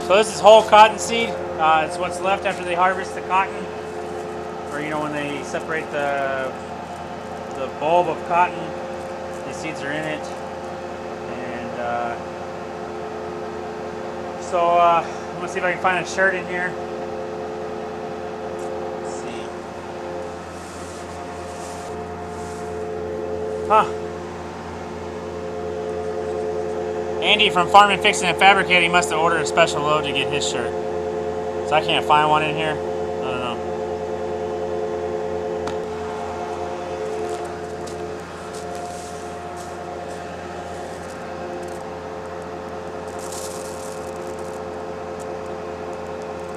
So this is whole cottonseed. It's what's left after they harvest the cotton, or when they separate the bulb of cotton. These seeds are in it, and so I'm gonna see if I can find a shirt in here. Let's see. Huh. Andy from Farming, Fixing, and Fabricating must have ordered a special load to get his shirt. So I can't find one in here. I don't know.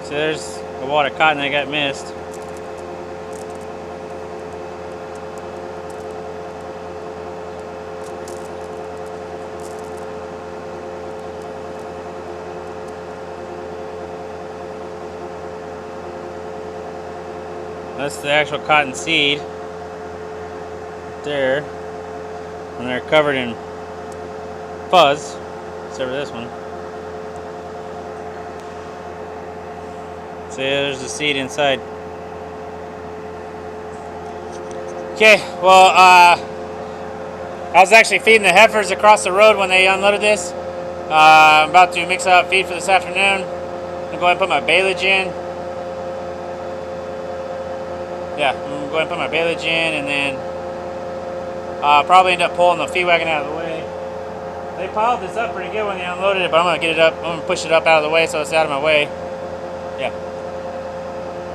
So there's a wad of cotton that got missed. That's the actual cotton seed there, and they're covered in fuzz, except for this one. See, there's the seed inside. Okay, well, I was actually feeding the heifers across the road when they unloaded this. I'm about to mix out feed for this afternoon. I'm going to go ahead and put my baleage in. Yeah, I'm going to go ahead and put my baleage in, and then probably end up pulling the feed wagon out of the way. They piled this up pretty good when they unloaded it, but I'm going to get it up. I'm going to push it up out of the way so it's out of my way. Yeah.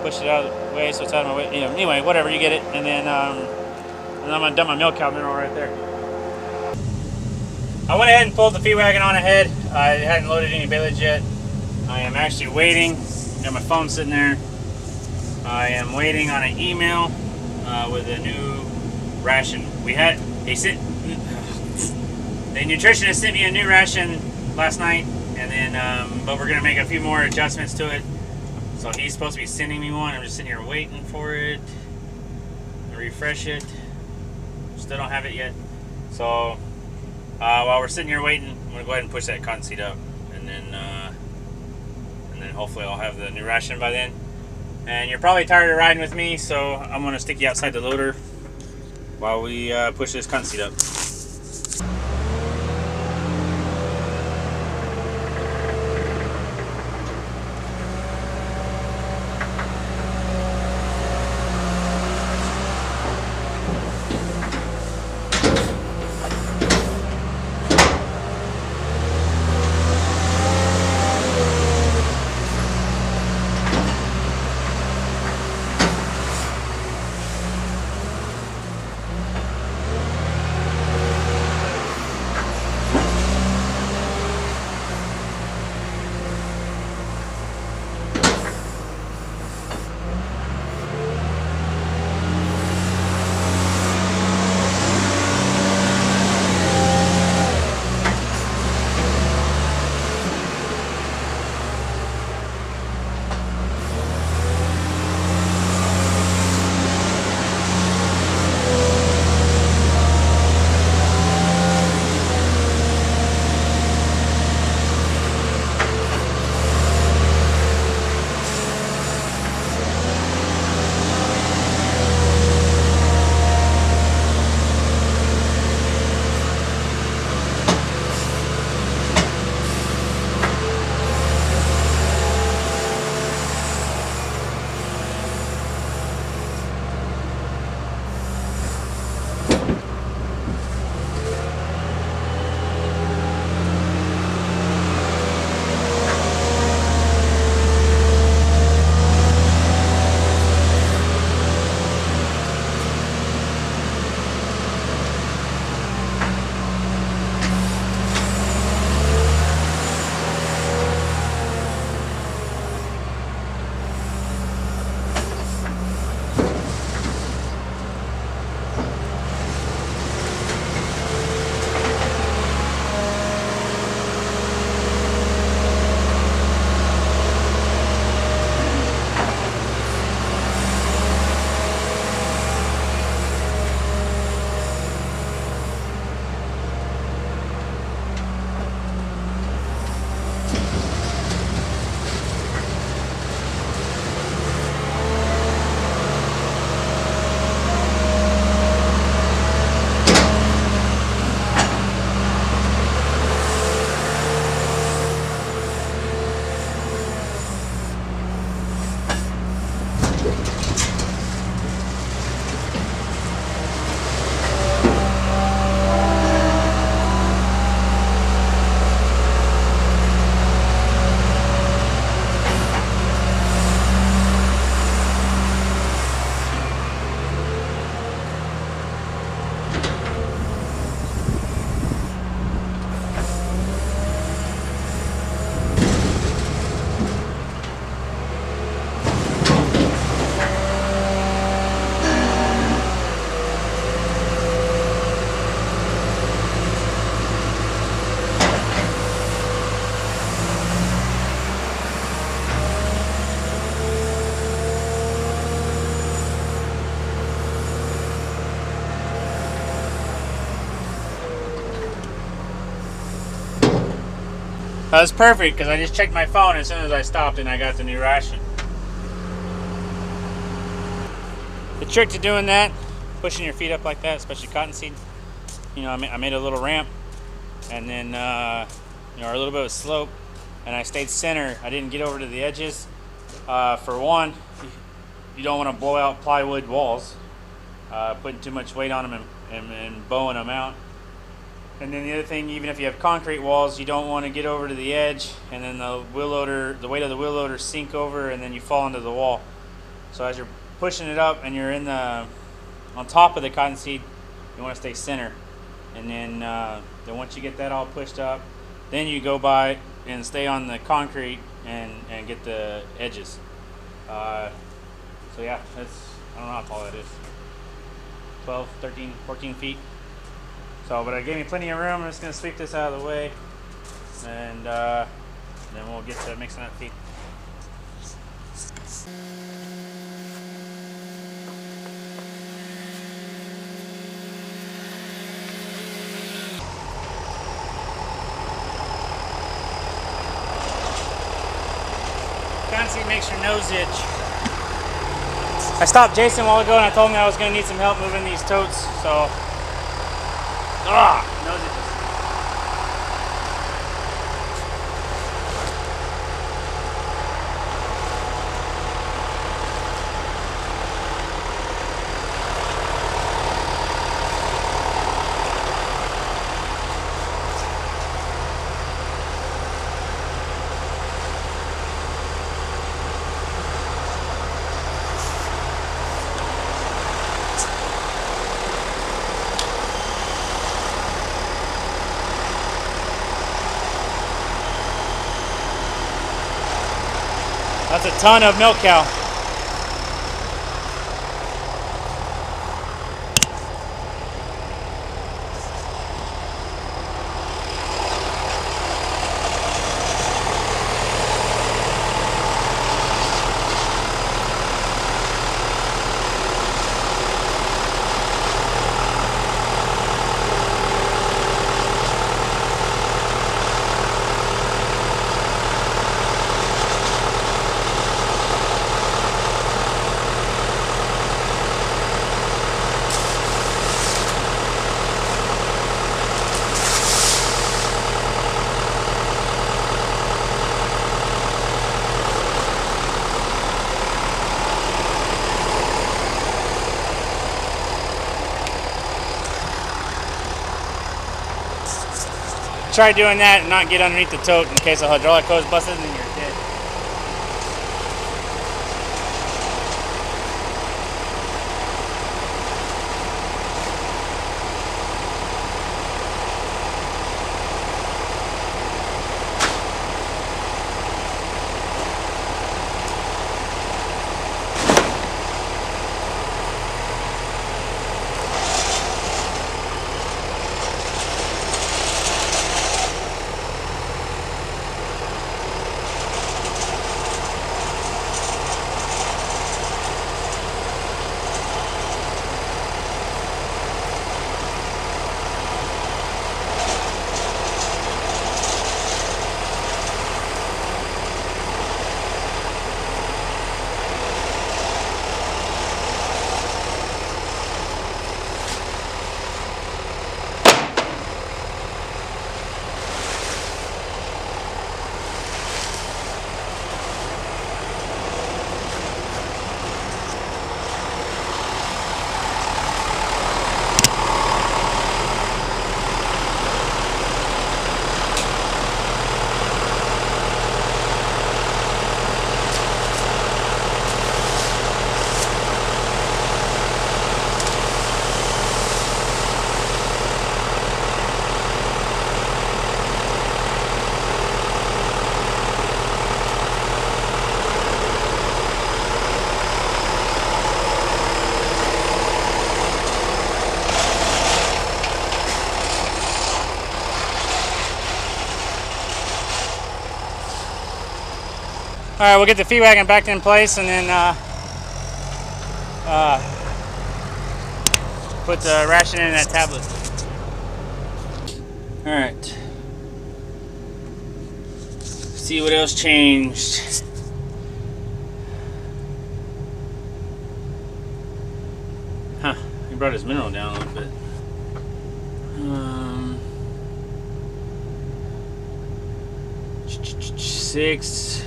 Push it out of the way so it's out of my way. Anyway, whatever, you get it. And then I'm going to dump my milk cow mineral right there. I went ahead and pulled the feed wagon on ahead. I hadn't loaded any baleage yet. I am actually waiting. Got my phone sitting there. I am waiting on an email with a new ration. The nutritionist sent me a new ration last night, and then but we're gonna make a few more adjustments to it. So he's supposed to be sending me one. I'm just sitting here waiting for it. Refresh it. Still don't have it yet. So while we're sitting here waiting, I'm gonna go ahead and push that cottonseed up, and then hopefully I'll have the new ration by then. And you're probably tired of riding with me, so I'm going to stick you outside the loader while we push this cottonseed up. That's perfect because I just checked my phone as soon as I stopped and I got the new ration. The trick to doing that, pushing your feet up like that, especially cottonseed, you know, I made a little ramp and then, you know, a little bit of slope, and I stayed center. I didn't get over to the edges. For one, you don't want to blow out plywood walls, putting too much weight on them and bowing them out. And then the other thing, even if you have concrete walls, you don't want to get over to the edge and then the weight of the wheel loader sink over and then you fall into the wall. So as you're pushing it up and you're on top of the cottonseed, you want to stay center. And then once you get that all pushed up, then you go by and stay on the concrete and get the edges. So yeah, I don't know how tall that is. 12, 13, 14 feet. So, but it gave me plenty of room. I'm just going to sweep this out of the way, and then we'll get to mixing that feed. Cottonseed makes your nose itch. I stopped Jason a while ago and I told him I was going to need some help moving these totes, so nose itches. That's a ton of milk cow. Try doing that and not get underneath the tote in case the hydraulic hose busted and then you're dead. All right, we'll get the feed wagon back in place and then put the ration in that tablet. All right. see what else changed. Huh, he brought his mineral down a little bit. 6.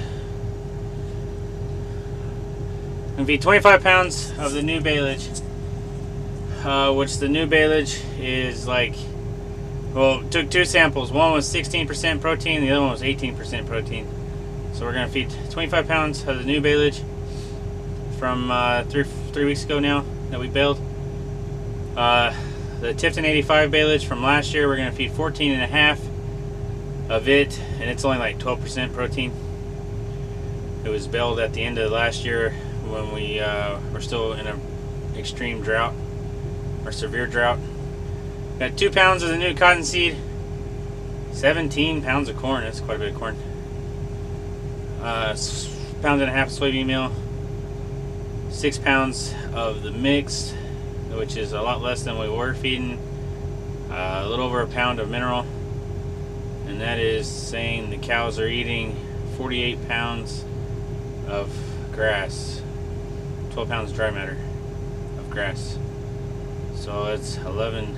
Gonna be 25 pounds of the new baleage, which the new baleage is like, well, took 2 samples. One was 16% protein, the other one was 18% protein. So we're gonna feed 25 pounds of the new baleage from 3 weeks ago now that we baled. The Tifton 85 baleage from last year, we're gonna feed 14.5 of it, and it's only like 12% protein. It was baled at the end of last year when we were still in an extreme drought or severe drought. Got 2 pounds of the new cottonseed, 17 pounds of corn. That's quite a bit of corn. Pound and a half soybean meal, 6 pounds of the mixed, which is a lot less than we were feeding. A little over a pound of mineral, and that is saying the cows are eating 48 pounds of grass, 12 pounds dry matter of grass. So it's 11.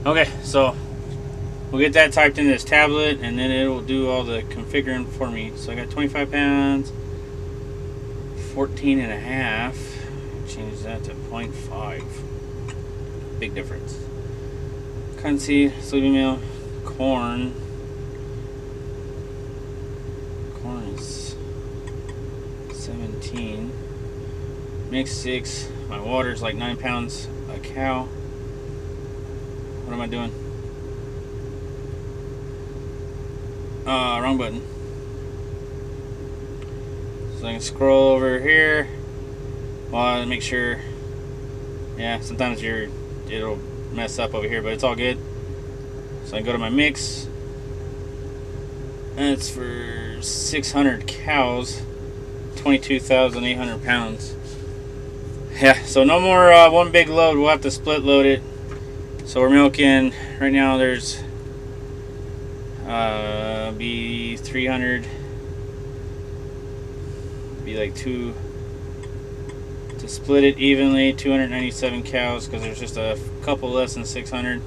Okay, so we'll get that typed into this tablet, and then it will do all the configuring for me. So I got 25 pounds, 14.5. Change that to 0.5. Big difference. Cottonseed, soybean meal, corn. Corn is 17. Mix 6. My water's like 9 pounds a cow. What am I doing? Wrong button. So I can scroll over here. Well, make sure. Yeah, sometimes it'll mess up over here, but it's all good. So I go to my mix, and it's for 600 cows, 22,800 pounds. Yeah, so no more one big load. We'll have to split load it. So we're milking right now. There's be 300, be like 2 to split it evenly. 297 cows because there's just a couple less than 600.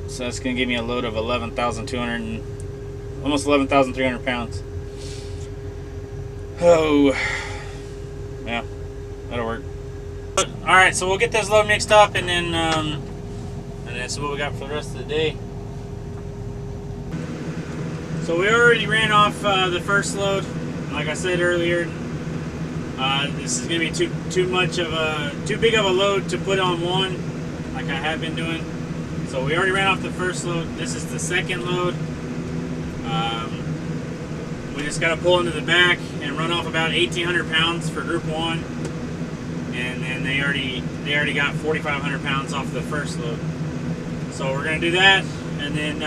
So that's gonna give me a load of 11,200 and almost 11,300 pounds. Oh, yeah, that'll work. All right, so we'll get this load mixed up, and then that's what we got for the rest of the day. So we already ran off the first load. Like I said earlier, this is gonna be too big of a load to put on one, like I have been doing. So we already ran off the first load. This is the second load. We just gotta pull into the back and run off about 1,800 pounds for Group 1, and then they already got 4,500 pounds off the first load. So we're gonna do that, and then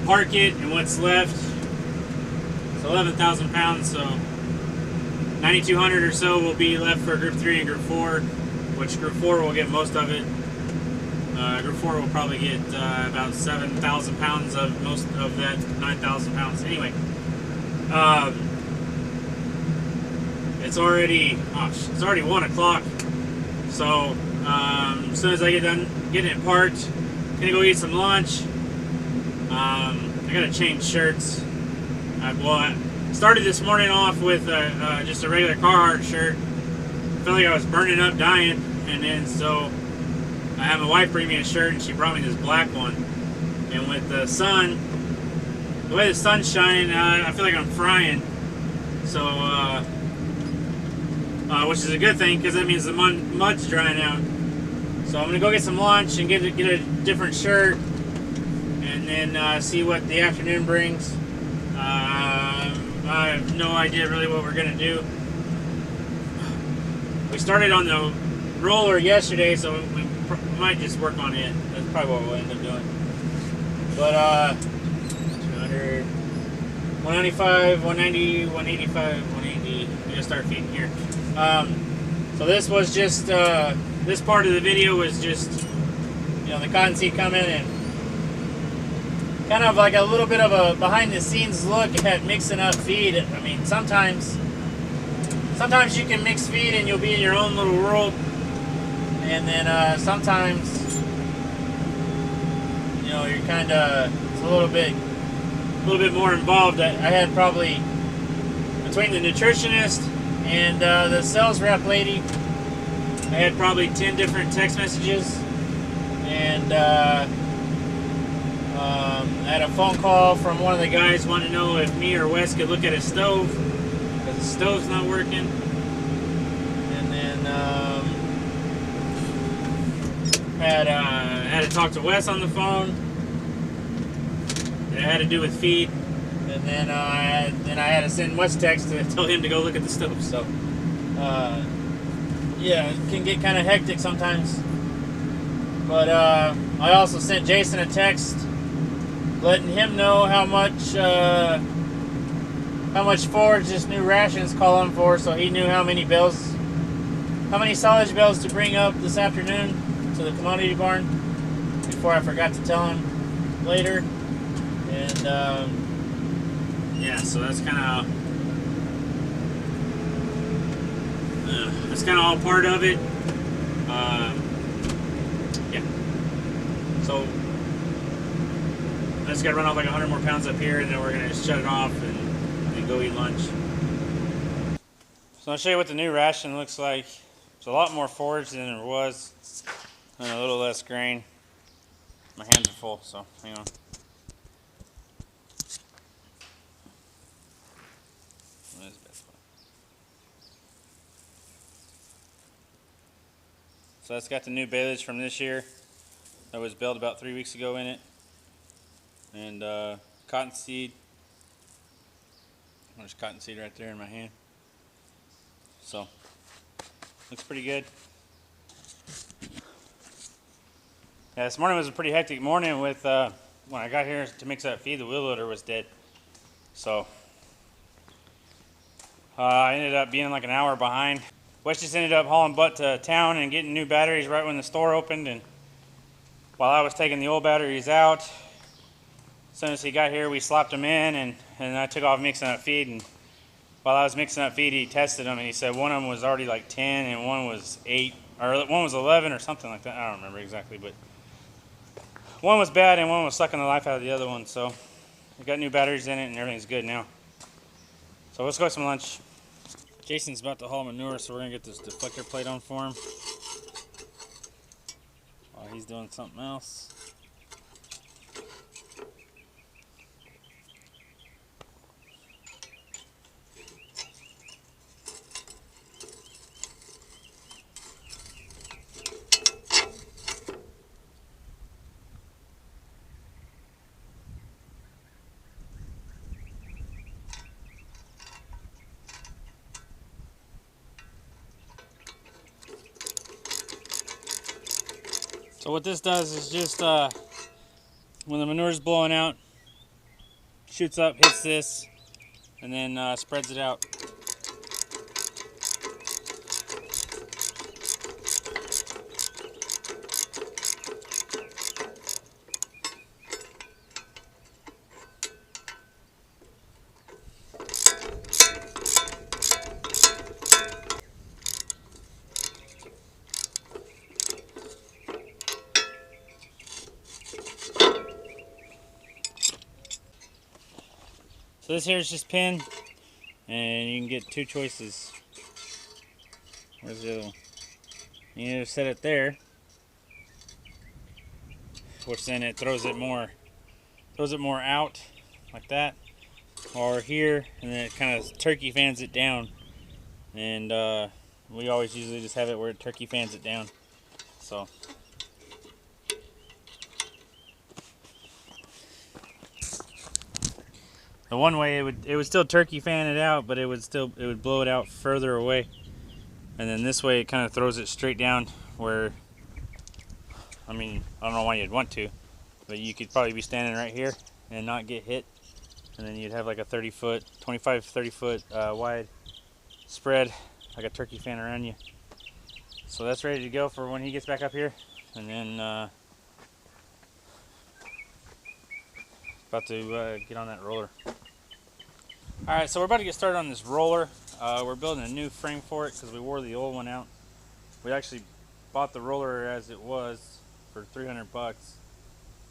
park it, and what's left, it's 11,000 pounds. So 9,200 or so will be left for Group 3 and Group 4, which Group 4 will get most of it. Group 4 will probably get about 7,000 pounds of most of that 9,000 pounds. Anyway, it's already 1 o'clock. So as soon as I get done getting it parked, I'm gonna go eat some lunch. I gotta change shirts. I started this morning off with just a regular Carhartt shirt. I felt like I was burning up, dying, and then so I had my wife bring me a shirt, and she brought me this black one. And with the sun, the way the sun's shining, I feel like I'm frying. So, which is a good thing, because that means the mud's drying out. So I'm gonna go get some lunch and get a different shirt, and then see what the afternoon brings. I have no idea really what we're gonna do. We started on the roller yesterday, so we might just work on it. That's probably what we'll end up doing. But 200, 195, 190, 185, 180. I'm gonna start feeding here. So this was just this part of the video was just, you know, the cottonseed coming and kind of like a little bit of a behind-the-scenes look at mixing up feed. I mean, sometimes you can mix feed and you'll be in your own little world, and then sometimes, you know, you're kind of, it's a little bit more involved. I had probably, between the nutritionist and the sales rep lady, I had probably 10 different text messages, and I had a phone call from one of the guys wanting to know if me or Wes could look at his stove, because the stove's not working. And then had to talk to Wes on the phone. It had to do with feed. And then I had to send Wes text to tell him to go look at the stove. So yeah, it can get kind of hectic sometimes. But I also sent Jason a text letting him know how much forage this new ration's calling for, so he knew how many silage bales to bring up this afternoon to the commodity barn before I forgot to tell him later. And yeah, so that's kind of all part of it. Yeah. So I just gotta run off like 100 more pounds up here, and then we're gonna just shut it off and go eat lunch. So I'll show you what the new ration looks like. It's a lot more forage than there was, and a little less grain. My hands are full, so hang on. So that's got the new baleage from this year that was baled about 3 weeks ago in it. And cottonseed. There's cottonseed right there in my hand. So, looks pretty good. Yeah, this morning was a pretty hectic morning with, when I got here to mix that feed, the wheel loader was dead. So, I ended up being like an hour behind. Wes just ended up hauling butt to town and getting new batteries right when the store opened, and while I was taking the old batteries out, as soon as he got here, we slopped them in, and I took off mixing up feed. And while I was mixing up feed, he tested them, and he said one of them was already like 10 and one was 8, or one was 11 or something like that. I don't remember exactly, but one was bad and one was sucking the life out of the other one. So we got new batteries in it, and everything's good now. So let's go get some lunch. Jason's about to haul manure, so we're gonna get this deflector plate on for him while he's doing something else. So what this does is just, when the manure is blowing out, shoots up, hits this, and then spreads it out. So this here is just pin, and you can get two choices. Where's the other one? You either set it there, which then it throws it more out like that, or here, and then it kind of turkey fans it down. And we always usually just have it where it turkey fans it down. So. The one way it would still turkey fan it out, but it would blow it out further away. And then this way it kind of throws it straight down where, I mean, I don't know why you'd want to, but you could probably be standing right here and not get hit. And then you'd have like a 30-foot, 25-30-foot wide spread, like a turkey fan around you. So that's ready to go for when he gets back up here. And then About to get on that roller. Alright, so we're about to get started on this roller. We're building a new frame for it because we wore the old one out. We actually bought the roller as it was for 300 bucks.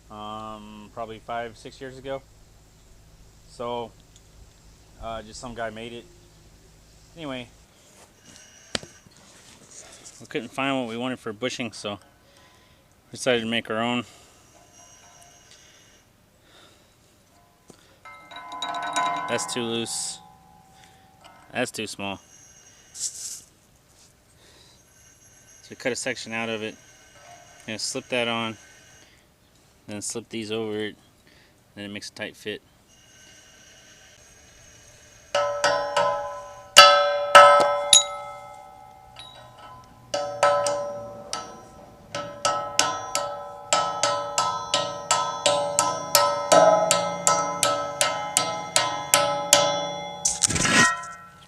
Probably 5-6 years ago. So just some guy made it. Anyway, we couldn't find what we wanted for bushing, so we decided to make our own. That's too loose. That's too small. So we cut a section out of it. Gonna slip that on, then slip these over it, then it makes a tight fit.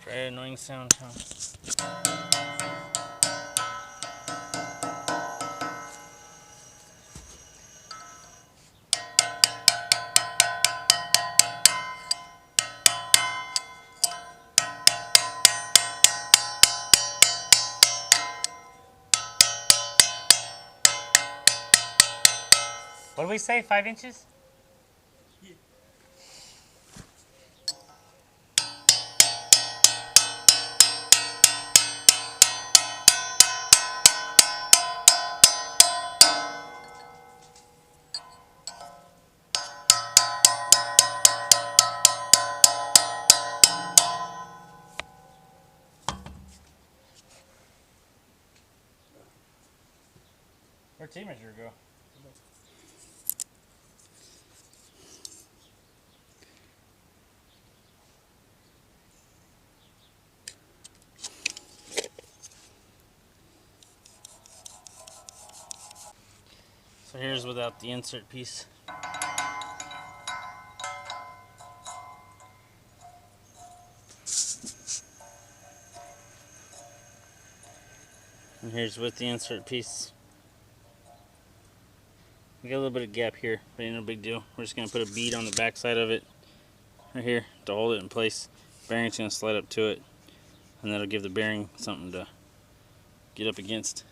Very annoying sound, huh? What did we say, 5 inches? Yeah. Where'd tape measure go? So here's without the insert piece. And here's with the insert piece. We got a little bit of gap here, but ain't no big deal. We're just gonna put a bead on the back side of it, right here, to hold it in place. Bearing's gonna slide up to it, and that'll give the bearing something to get up against.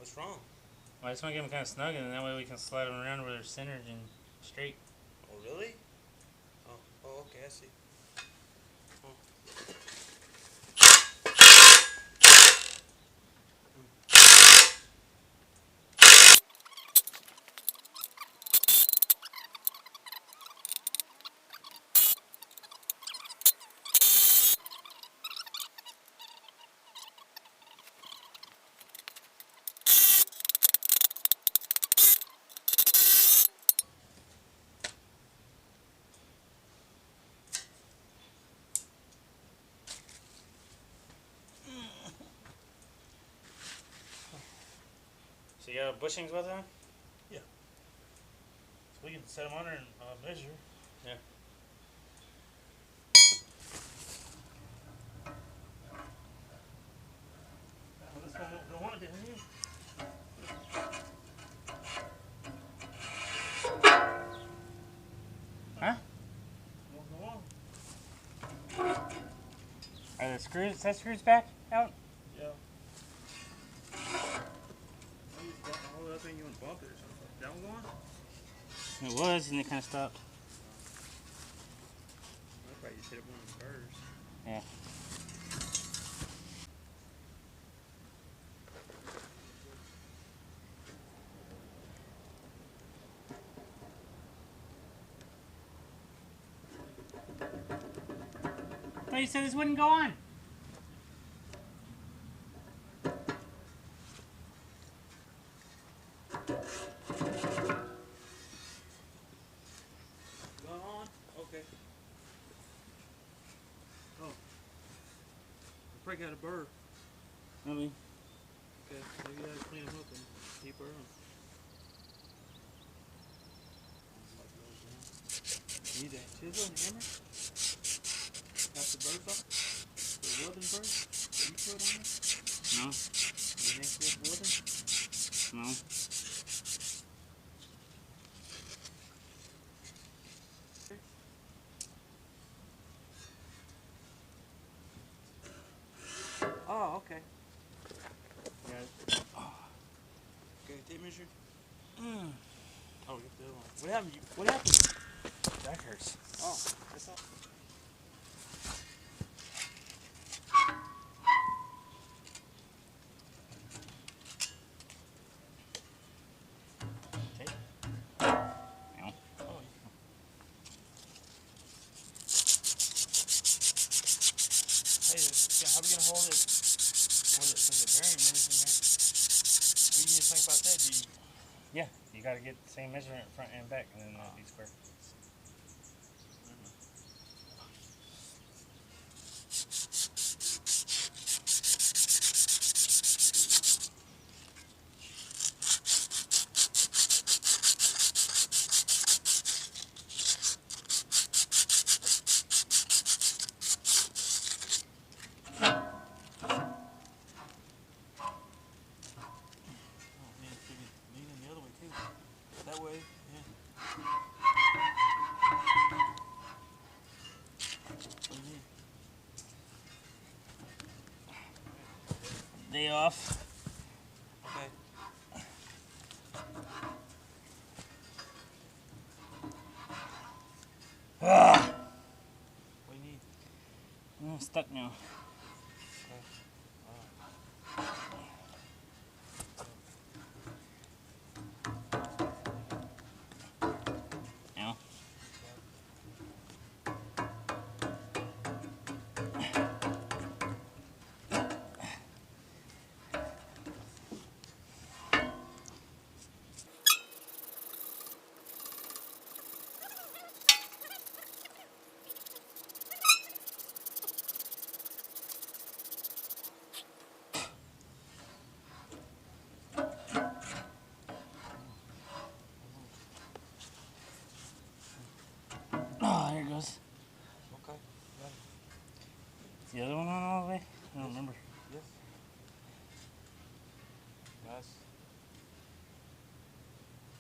What's wrong? Well, I just want to get them kind of snug, and that way we can slide them around where they're centered and straight. Oh, really? Oh, okay, I see. So you got bushings with them? Yeah. So we can set them on there and measure. Yeah. Well, this one won't go on, didn't you? Huh? Won't go on. Are the screws, set screws back out? Yeah. You just hold it up and you want to bump it or something. That one going? It was, and it kind of stopped. I'll probably just hit it one of the burrs. Yeah. I thought you said this wouldn't go on. Going on? Okay. Oh. I probably got a burr. Maybe. Okay, maybe I gotta clean them up and keep her on. Need that chisel and hammer? Got the burrs off? The welding burrs? That you put on there? No. The next welding? No. Oh, okay. Yeah. Okay, tape measure. Oh, you have the other one. What happened? What happened? That hurts. Oh, that's all. Tape. Oh. No. How we gonna hold it? With the bearing and everything, right? What do you need to think about that? Do you? Yeah, you got to get the same measurement front and back, and then it'll be square. Oh man, should be leaning the other way too. That way, yeah. What do you need? Day off. Okay. Ah! What do you need? I'm stuck now. Okay. Now. Oh, there it goes. Okay. Got it. Is the other one on all the way? I don't remember. Yes. Yes.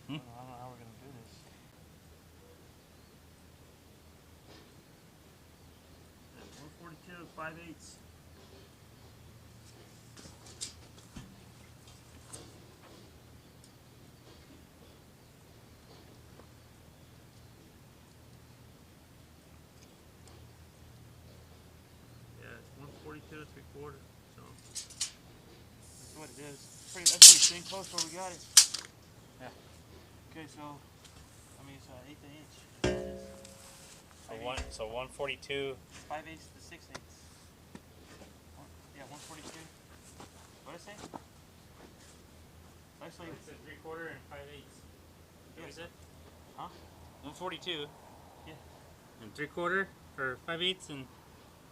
Hmm? I don't know how we're gonna do this. 142 5/8. 142 3/4. So that's what it is. That's pretty thin, close where we got it. Yeah. Okay, so I mean it's 1/8 inch. So 142. 5/8 to 6/8. Yeah, 142. What did I say? Actually, It said 3/4 and 5/8. What you said? Huh? 142. Yeah. And 3/4 or 5/8 and.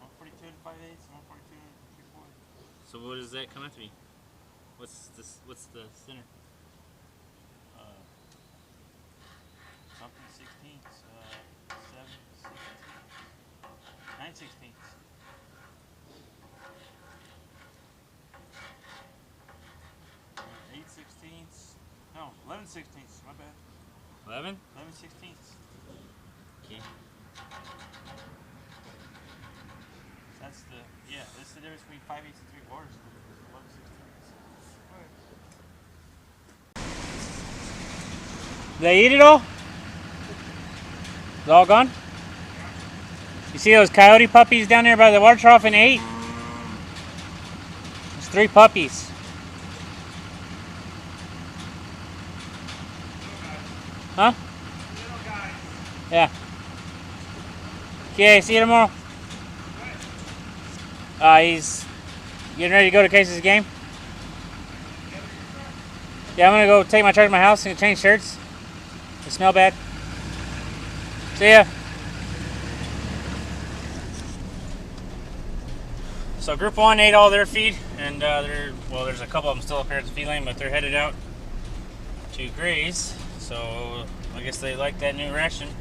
142 and 5/8 and 142 and 3/4. So what does that come out to be? What's this? What's the center? Something 16ths. 7 16ths. 9 16ths. 8 16ths. No, 11 16ths. My bad. 11? 11 16ths. Okay. That's the, yeah, that's the difference between 5/8 and 3/4. 11 16ths. They eat it all? It's all gone? You see those coyote puppies down there by the water trough and 8? There's 3 puppies. Huh? Yeah. Okay, see you tomorrow. He's getting ready to go to Casey's game. Yeah, I'm gonna go take my truck to my house and change shirts. They smell bad. See ya. So Group 1 ate all their feed, and there's a couple of them still up here at the feed lane, but they're headed out to graze. So I guess they like that new ration.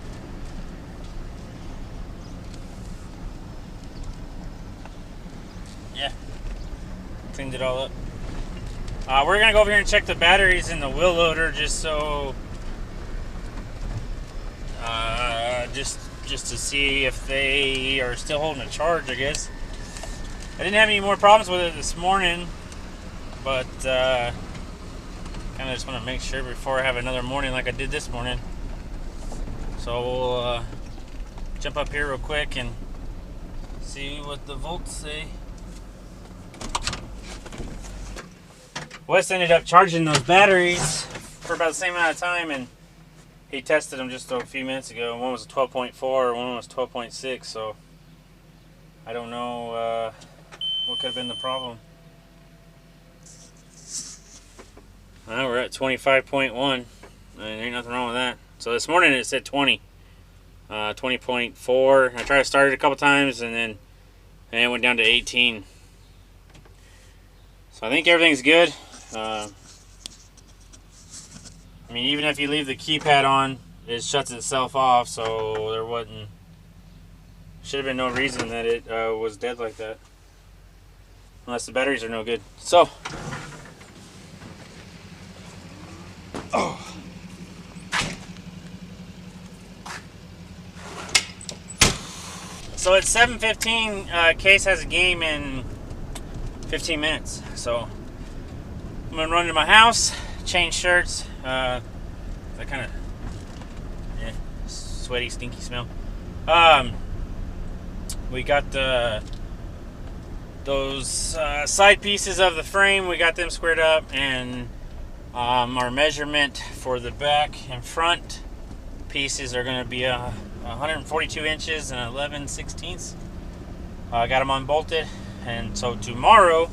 Yeah, cleaned it all up. We're gonna go over here and check the batteries in the wheel loader, just so, just to see if they are still holding a charge, I guess. I didn't have any more problems with it this morning, but kind of just want to make sure before I have another morning like I did this morning. So we'll jump up here real quick and see what the volts say. Wes ended up charging those batteries for about the same amount of time, and he tested them just a few minutes ago. One was 12.4, one was 12.6, so I don't know what could have been the problem. Well, we're at 25.1. There ain't nothing wrong with that. So this morning it said 20. 20.4. I tried to start it a couple times, and then it went down to 18. So I think everything's good. I mean, even if you leave the keypad on, it shuts itself off, so there should have been no reason that it was dead like that. Unless the batteries are no good. So, so it's 7:15. Case has a game in 15 minutes. So I'm gonna run to my house, change shirts. That kind of sweaty, stinky smell. We got those side pieces of the frame. We got them squared up, and our measurement for the back and front pieces are going to be 142 inches and 11/16. I got them unbolted, and so tomorrow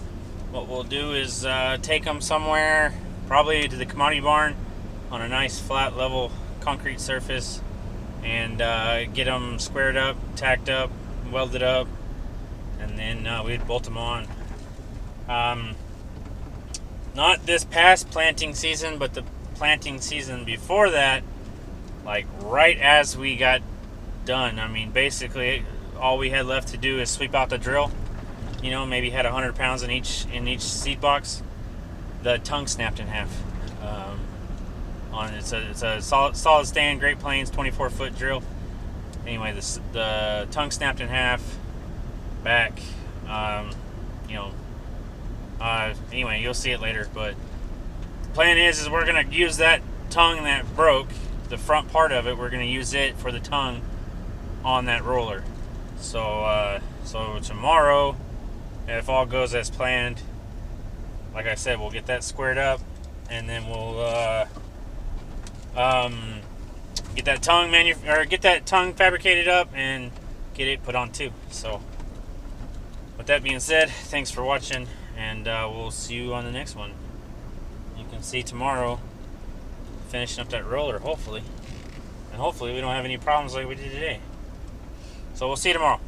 what we'll do is take them somewhere, probably to the commodity barn on a nice flat level concrete surface, and get them squared up, tacked up, welded up, and then we'd bolt them on. Not this past planting season, but the planting season before that, like right as we got done. I mean, basically all we had left to do is sweep out the drill. You know, maybe had 100 pounds in each seed box. The tongue snapped in half. It's a solid stand, Great Plains 24-foot drill. Anyway, the tongue snapped in half. Back, anyway, you'll see it later. But the plan is we're gonna use that tongue that broke, the front part of it. We're gonna use it for the tongue on that roller. So tomorrow And if all goes as planned, like I said, we'll get that squared up, and then we'll get that tongue fabricated up and get it put on too. So with that being said, thanks for watching, and we'll see you on the next one. You can see tomorrow finishing up that roller, hopefully, and hopefully we don't have any problems like we did today. So we'll see you tomorrow.